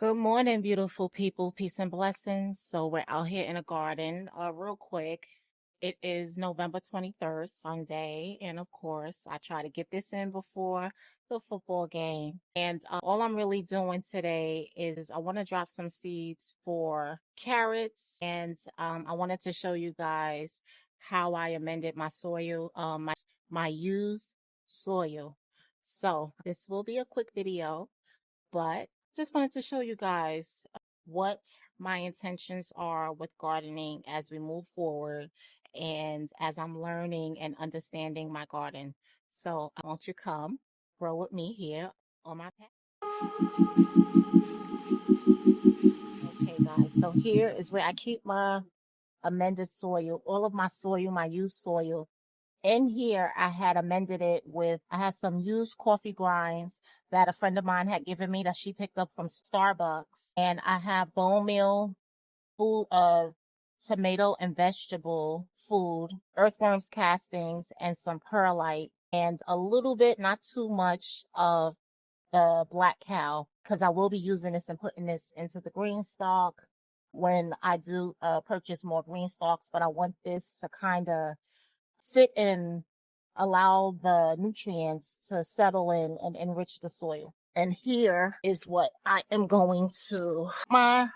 Good morning, beautiful people. Peace and blessings. So we're out here in a garden. Real quick, it is November 23rd, Sunday, and of course, I try to get this in before the football game. And all I'm really doing today is I want to drop some seeds for carrots, and I wanted to show you guys how I amended my soil, my used soil. So this will be a quick video, but just wanted to show you guys what my intentions are with gardening as we move forward and as I'm learning and understanding my garden. So I want you to come grow with me here on my path. Okay, guys, so here is where I keep my amended soil, all of my soil, my used soil. In here, I had amended it with, I had some used coffee grinds that a friend of mine had given me that she picked up from Starbucks. And I have bone meal, food, tomato and vegetable food, earthworms castings, and some perlite, and a little bit, not too much, of the black cow, because I will be using this and putting this into the green stalk when I do purchase more green stalks. But I want this to kind of sit and allow the nutrients to settle in and enrich the soil. And here is what I am going to I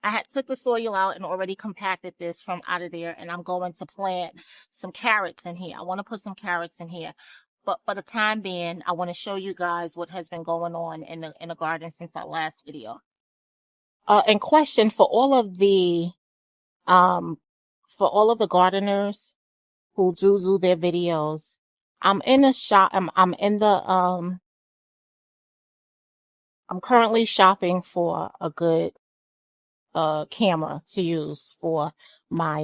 had took the soil out and already compacted this from out of there, and I'm going to plant some carrots in here. I want to put some carrots in here. But for the time being, I want to show you guys what has been going on in the garden since our last video. And question for all of the gardeners who do their videos. I'm in a shop. I'm in the I'm currently shopping for a good camera to use for my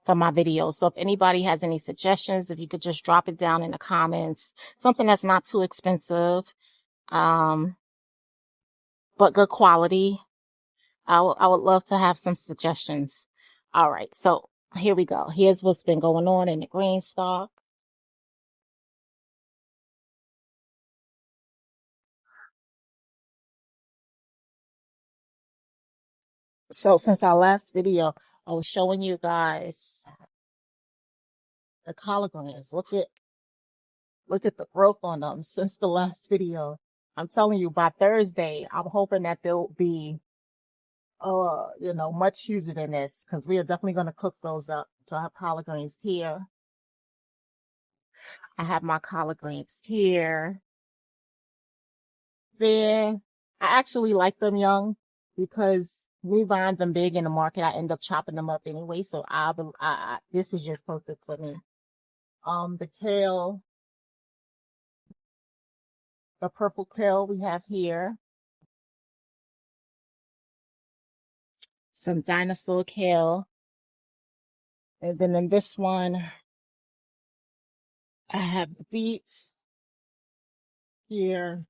videos. So if anybody has any suggestions, if you could just drop it down in the comments, something that's not too expensive, but good quality. I would love to have some suggestions. All right, so here we go. Here's what's been going on in the green stalk. So since our last video, I was showing you guys the collard greens. Look at the growth on them since the last video. I'm telling you, by Thursday, I'm hoping that they'll be much huger than this, because we are definitely going to cook those up. So I have collard greens here. I have my collard greens here. There. I actually like them young, because me buying them big in the market, I end up chopping them up anyway. So this is just perfect for me. The kale, the purple kale we have here. Some dinosaur kale. And then in this one, I have the beets here.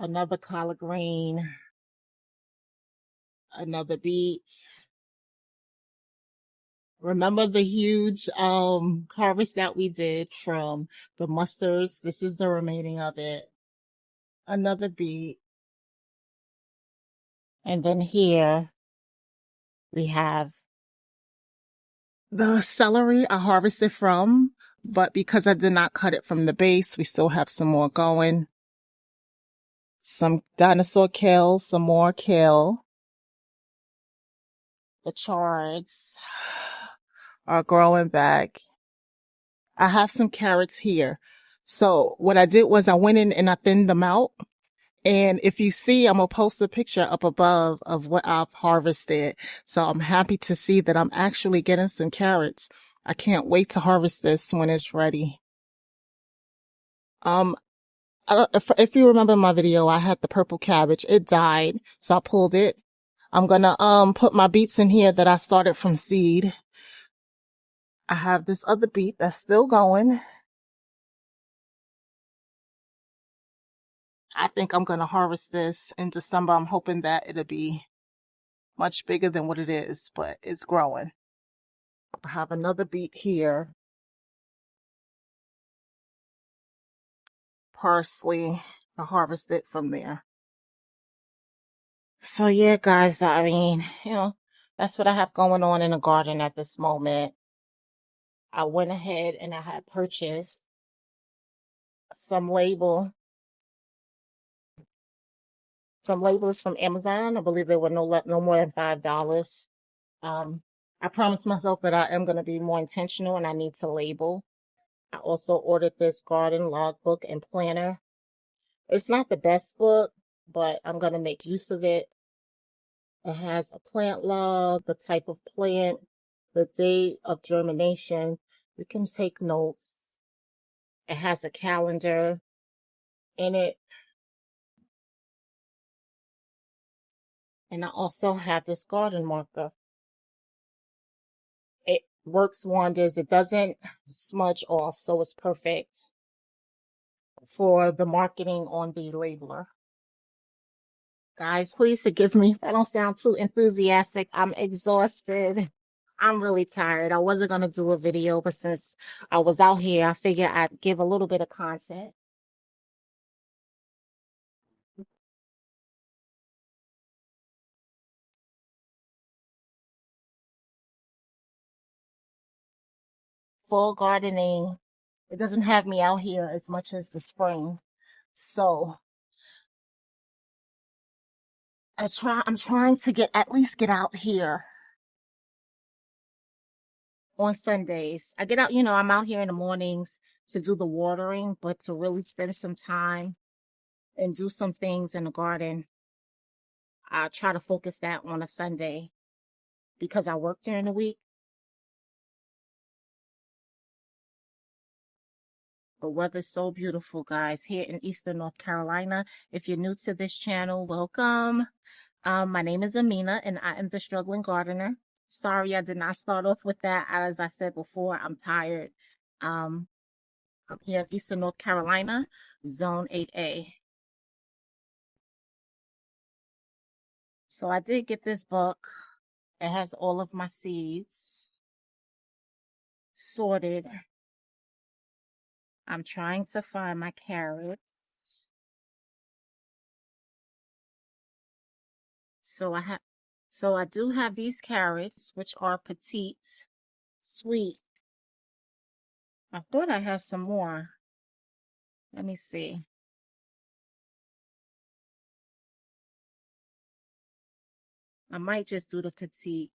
Another collard green. Another beet. Remember the huge harvest that we did from the mustards? This is the remaining of it. Another beet. And then here we have the celery I harvested from, but because I did not cut it from the base, we still have some more going. Some dinosaur kale, some more kale. The chards are growing back. I have some carrots here. So what I did was I went in and I thinned them out. And if you see, I'm going to post a picture up above of what I've harvested. So I'm happy to see that I'm actually getting some carrots. I can't wait to harvest this when it's ready. If you remember my video, I had the purple cabbage. It died, so I pulled it. I'm gonna put my beets in here that I started from seed. I have this other beet that's still going. I think I'm gonna harvest this in December. I'm hoping that it'll be much bigger than what it is, but it's growing. I have another beet here. Parsley. I harvested from there. So yeah, guys, I mean, that's what I have going on in the garden at this moment. I went ahead and I had purchased some labels from Amazon. I believe they were no more than $5. Um, I promised myself that I am going to be more intentional and I need to label. I also ordered this garden logbook and planner. It's not the best book, but I'm going to make use of it. It has a plant log, the type of plant, the date of germination. You can take notes. It has a calendar in it. And I also have this garden marker. It works wonders. It doesn't smudge off, so it's perfect for the marketing on the labeler. Guys, please forgive me if I don't sound too enthusiastic. I'm exhausted. I'm really tired. I wasn't going to do a video, but since I was out here, I figured I'd give a little bit of content. Fall gardening, it doesn't have me out here as much as the spring. So I'm trying to at least get out here on Sundays. I get out, I'm out here in the mornings to do the watering, but to really spend some time and do some things in the garden, I try to focus that on a Sunday because I work during the week. The weather's so beautiful, guys, here in Eastern North Carolina. If you're new to this channel, welcome. My name is Amina, and I am the struggling gardener. Sorry, I did not start off with that. As I said before, I'm tired. Um, I'm here in Eastern North Carolina, Zone 8A. So I did get this book. It has all of my seeds sorted. I'm trying to find my carrots. So I do have these carrots, which are petite, sweet. I thought I had some more. Let me see. I might just do the petite.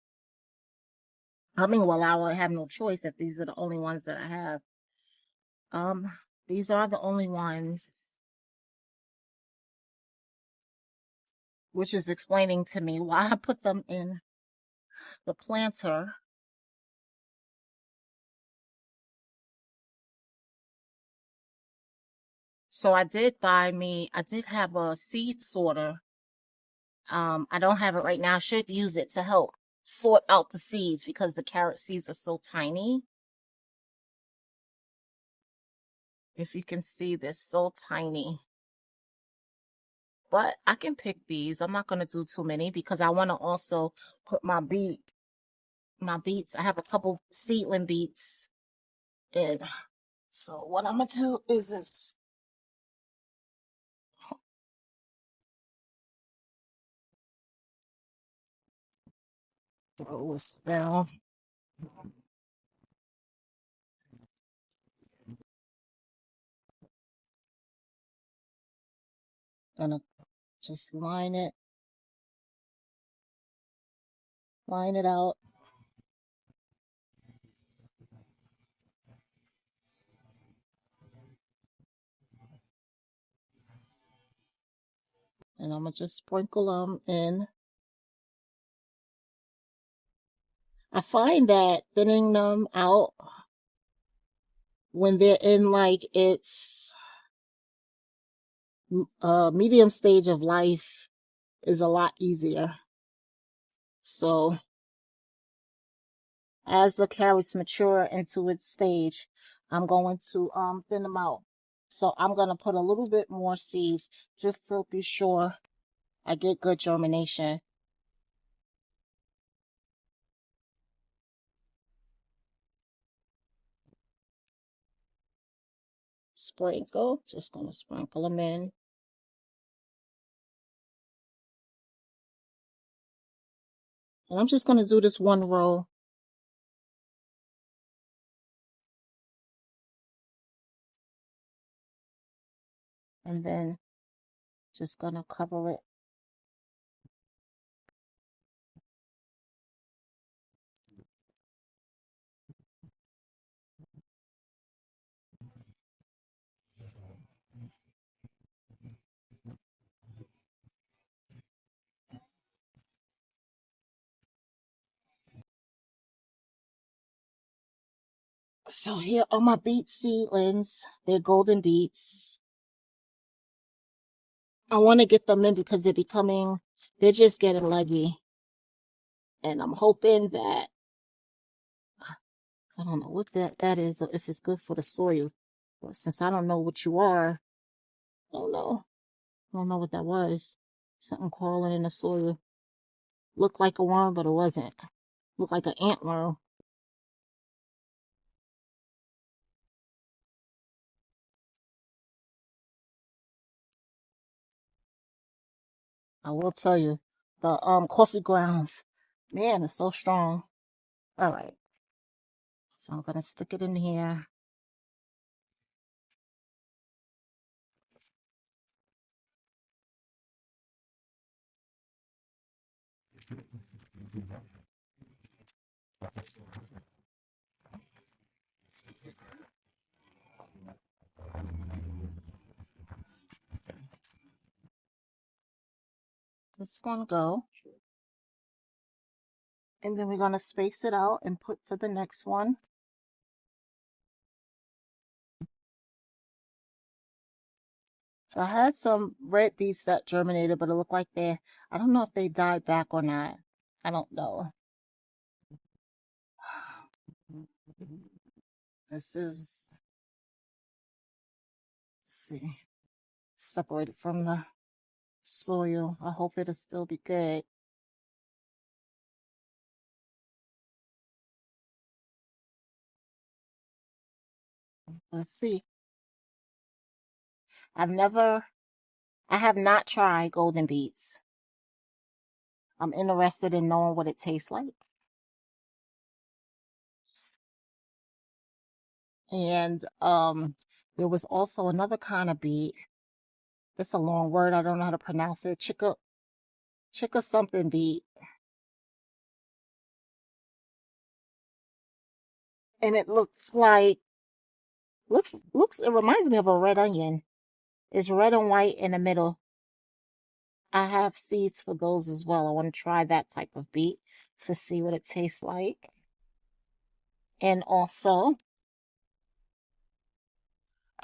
I mean, well, I will have no choice if these are the only ones that I have. Um, these are the only ones, which is explaining to me why I put them in the planter. So I did have a seed sorter. I don't have it right now. I should use it to help sort out the seeds because the carrot seeds are so tiny. If you can see, they're so tiny. But I can pick these. I'm not going to do too many because I want to also put my beets. I have a couple seedling beets in. So what I'm going to do is this. Throw this down. Gonna just line it out. And I'm going to just sprinkle them in. I find that thinning them out when they're in like its medium stage of life is a lot easier. So as the carrots mature into its stage, I'm going to thin them out. So I'm going to put a little bit more seeds just to be sure I get good germination. Sprinkle, just going to sprinkle them in. And I'm just going to do this one row. And then just going to cover it. So here are my beet seedlings. They're golden beets. I want to get them in because they're just getting leggy. And I'm hoping that, I don't know what that is, or if it's good for the soil. But since I don't know what you are, I don't know. I don't know what that was. Something crawling in the soil. Looked like a worm, but it wasn't. Looked like an antworm. I will tell you, the coffee grounds, man, it's so strong. All right, so I'm gonna stick it in here. This one go, and then we're gonna space it out and put for the next one. So I had some red beets that germinated, but it looked like I don't know if they died back or not. I don't know. This is, let's see, separated from the soil. I hope it'll still be good. Let's see. I have not tried golden beets. I'm interested in knowing what it tastes like. And there was also another kind of beet. It's a long word. I don't know how to pronounce it. Chicka something beet. And it it reminds me of a red onion. It's red and white in the middle. I have seeds for those as well. I want to try that type of beet to see what it tastes like. And also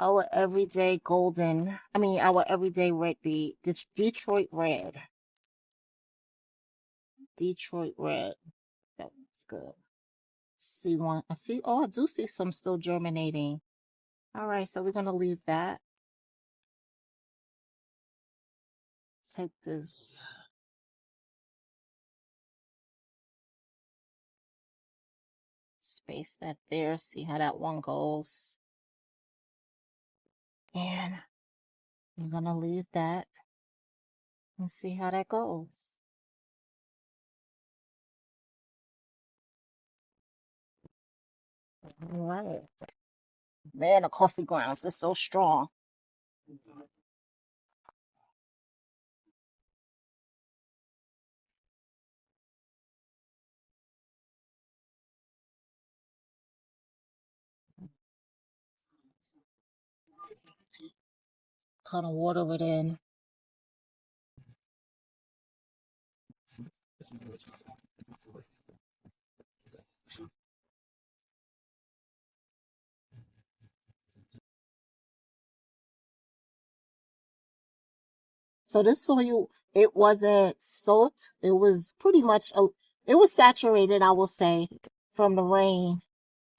our everyday our everyday red beet, Detroit red. Detroit red. That looks good. See one. I do see some still germinating. All right, so we're going to leave that. Take this. Space that there. See how that one goes. And I'm going to leave that and see how that goes. All right. Man, the coffee grounds is so strong. Kind of water it in. So this soil, it wasn't soaked. It was pretty much, it was saturated, I will say, from the rain.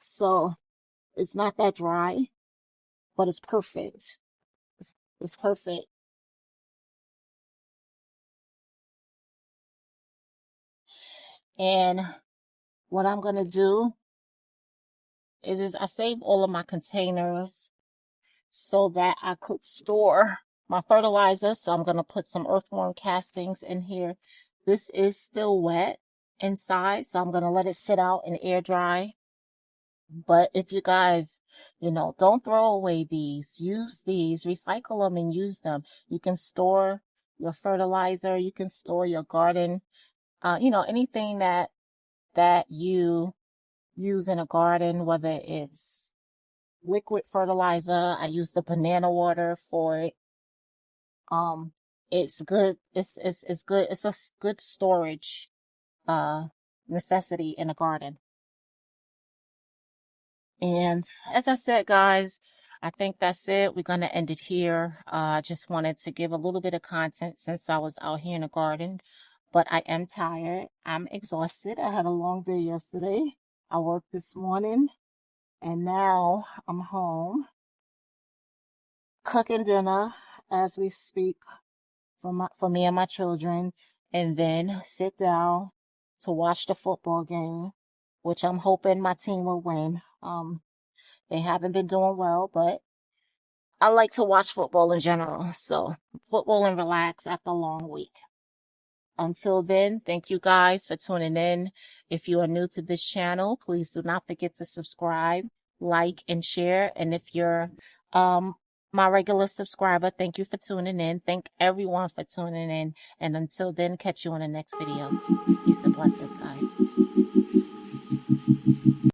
So it's not that dry, but it's perfect. It's perfect. And what I'm going to do is I save all of my containers so that I could store my fertilizer. So I'm going to put some earthworm castings in here. This is still wet inside, so I'm going to let it sit out and air dry. But if you guys, don't throw away these. Use these, recycle them and use them. You can store your fertilizer. You can store your garden, anything that you use in a garden, whether it's liquid fertilizer. I use the banana water for it. It's good. It's good. It's a good storage, necessity in a garden. And as I said, guys, I think that's it. We're going to end it here. I just wanted to give a little bit of content since I was out here in the garden, but I am tired. I'm exhausted. I had a long day yesterday. I worked this morning and now I'm home cooking dinner as we speak for me and my children, and then sit down to watch the football game, which I'm hoping my team will win. They haven't been doing well, but I like to watch football in general. So football and relax after a long week. Until then, thank you guys for tuning in. If you are new to this channel, please do not forget to subscribe, like, and share. And if you're my regular subscriber, thank you for tuning in. Thank everyone for tuning in. And until then, catch you on the next video. Peace and blessings, guys.